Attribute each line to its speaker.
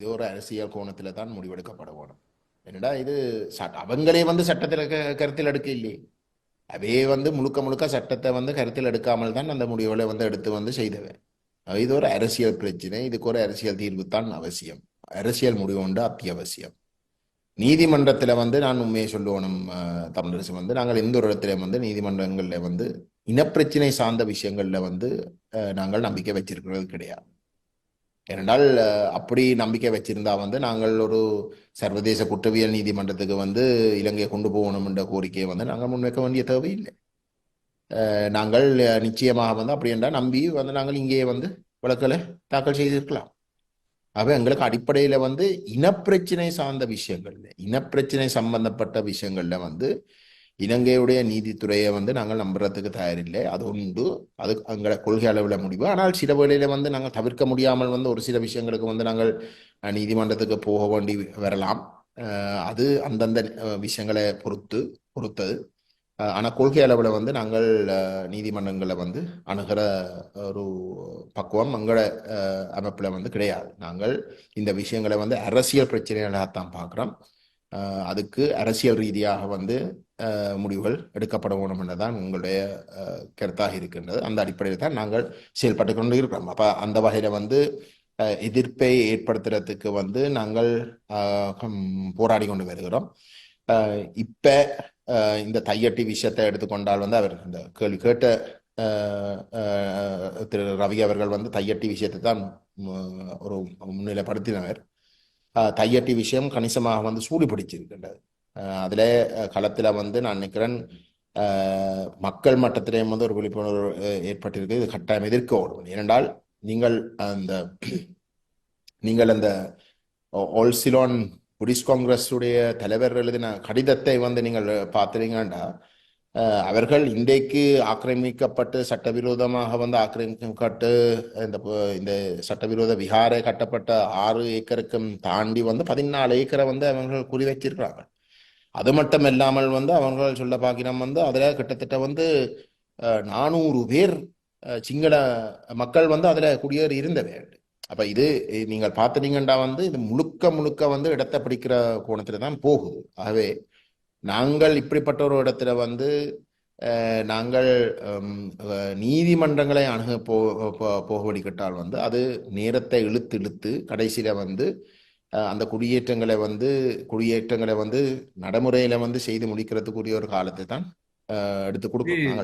Speaker 1: இது ஒரு அரசியல் கோணத்துல தான் முடிவெடுக்கப்பட வேணும். என்னடா இது அவங்களே வந்து சட்டத்தில் கருத்தில் எடுக்க இல்லையே. அவே வந்து முழுக்க முழுக்க சட்டத்தை வந்து கருத்தில் எடுக்காமல் தான் அந்த முடிவுகளை வந்து எடுத்து வந்து செய்தவன். இது ஒரு அரசியல் பிரச்சனை. இதுக்கு ஒரு அரசியல் தீர்வு தான் அவசியம். அரசியல் முடிவு உண்டு அத்தியாவசியம். நீதிமன்றத்துல வந்து நான் உண்மையை சொல்லணும். தமிழரசு வந்து நாங்கள் எந்த ஒரு இடத்துல வந்து நீதிமன்றங்கள்ல வந்து இனப்பிரச்சினை சார்ந்த விஷயங்கள்ல வந்து நாங்கள் நம்பிக்கை வச்சிருக்கிறது கிடையாது. ஏனென்றால் அப்படி நம்பிக்கை வச்சிருந்தா வந்து நாங்கள் ஒரு சர்வதேச குற்றவியல் நீதிமன்றத்துக்கு வந்து இலங்கையை கொண்டு போகணும் என்ற கோரிக்கையை வந்து நாங்கள் முன்வைக்க வேண்டிய தேவையில்லை. நாங்கள் நிச்சயமாக வந்து அப்படி என்றால் நம்பி வந்து நாங்கள் இங்கேயே வந்து வழக்கலை தாக்கல் செய்திருக்கலாம். ஆக எங்களுக்கு அடிப்படையில வந்து இனப்பிரச்சினை சார்ந்த விஷயங்கள்ல இனப்பிரச்சினை சம்பந்தப்பட்ட விஷயங்கள்ல வந்து இலங்கையுடைய நீதித்துறையை வந்து நாங்கள் நம்புறதுக்கு தயாரில்லை. அது உண்டு, அது எங்களை கொள்கை அளவில் முடிவு. ஆனால் சில வேளையில வந்து நாங்கள் தவிர்க்க முடியாமல் வந்து ஒரு சில விஷயங்களுக்கு வந்து நாங்கள் நீதிமன்றத்துக்கு போக வேண்டி வரலாம். அது அந்தந்த விஷயங்களை பொறுத்தது. ஆனால் கொள்கை அளவில் வந்து நாங்கள் நீதிமன்றங்களை வந்து அணுகிற ஒரு பக்குவம் எங்களோட அமைப்பில் வந்து கிடையாது. நாங்கள் இந்த விஷயங்களை வந்து அரசியல் பிரச்சனைகளாகத்தான் பார்க்குறோம். அதுக்கு அரசியல் ரீதியாக வந்து முடிவுகள் எடுக்கப்பட வேணும் என்றுதான் உங்களுடைய கருத்தாக இருக்கின்றது. அந்த அடிப்படையில் தான் நாங்கள் செயல்பட்டு கொண்டு இருக்கிறோம். அப்போ அந்த வகையில் வந்து எதிர்ப்பை ஏற்படுத்துறதுக்கு வந்து நாங்கள் போராடி கொண்டு வருகிறோம். இப்ப இந்த தையட்டி விஷயத்தை எடுத்துக்கொண்டால் வந்து அவர் இந்த கேள்வி கேட்ட திரு ரவி அவர்கள் வந்து தையட்டி விஷயத்தை தான் ஒரு முன்னிலைப்படுத்தினவர். தையட்டி விஷயம் கணிசமாக வந்து சூடு பிடிச்சிருக்கின்றது. அதுல களத்துல வந்து நான் நினைக்கிறேன் மக்கள் மட்டத்திலேயும் வந்து ஒரு விழிப்புணர்வு ஏற்பட்டிருக்கு. இது கட்டாயம் எதிர்க்க ஓடும். ஏனென்றால் நீங்கள் அந்த ஓல்சிலோன் புடிஸ்ட் காங்கிரஸுடைய தலைவர் எழுதின கடிதத்தை வந்து நீங்கள் பார்த்துறீங்கன்னா அவர்கள் இன்றைக்கு ஆக்கிரமிக்கப்பட்டு சட்டவிரோதமாக வந்து ஆக்கிரமிக்கப்பட்டு இந்த சட்டவிரோத விகாரை கட்டப்பட்ட 6 ஏக்கருக்கும் தாண்டி வந்து 14 ஏக்கரை வந்து அவர்கள் குறி வச்சிருக்கிறாங்க. அது மட்டும் இல்லாமல் வந்து அவர்கள் சொல்ல பார்க்கிறோம் வந்து அதுல கிட்டத்தட்ட வந்து 400 பேர் சிங்கள மக்கள் வந்து அதுல குடியேறி இருந்தவை. அப்ப இது நீங்கள் பார்த்துட்டீங்கன்னா வந்து இது முழுக்க முழுக்க வந்து இடத்தை பிடிக்கிற கோணத்துல தான் போகுது. ஆகவே நாங்கள் இப்படிப்பட்ட ஒரு இடத்துல வந்து நாங்கள் நீதிமன்றங்களை அணுக போக வழிகட்டால் வந்து அது நேரத்தை இழுத்து கடைசியில வந்து அந்த குடியேற்றங்களை வந்து நடைமுறையில வந்து செய்து முடிக்கிறதுக்குரிய ஒரு காலத்தை தான் எடுத்து கொடுக்கும்.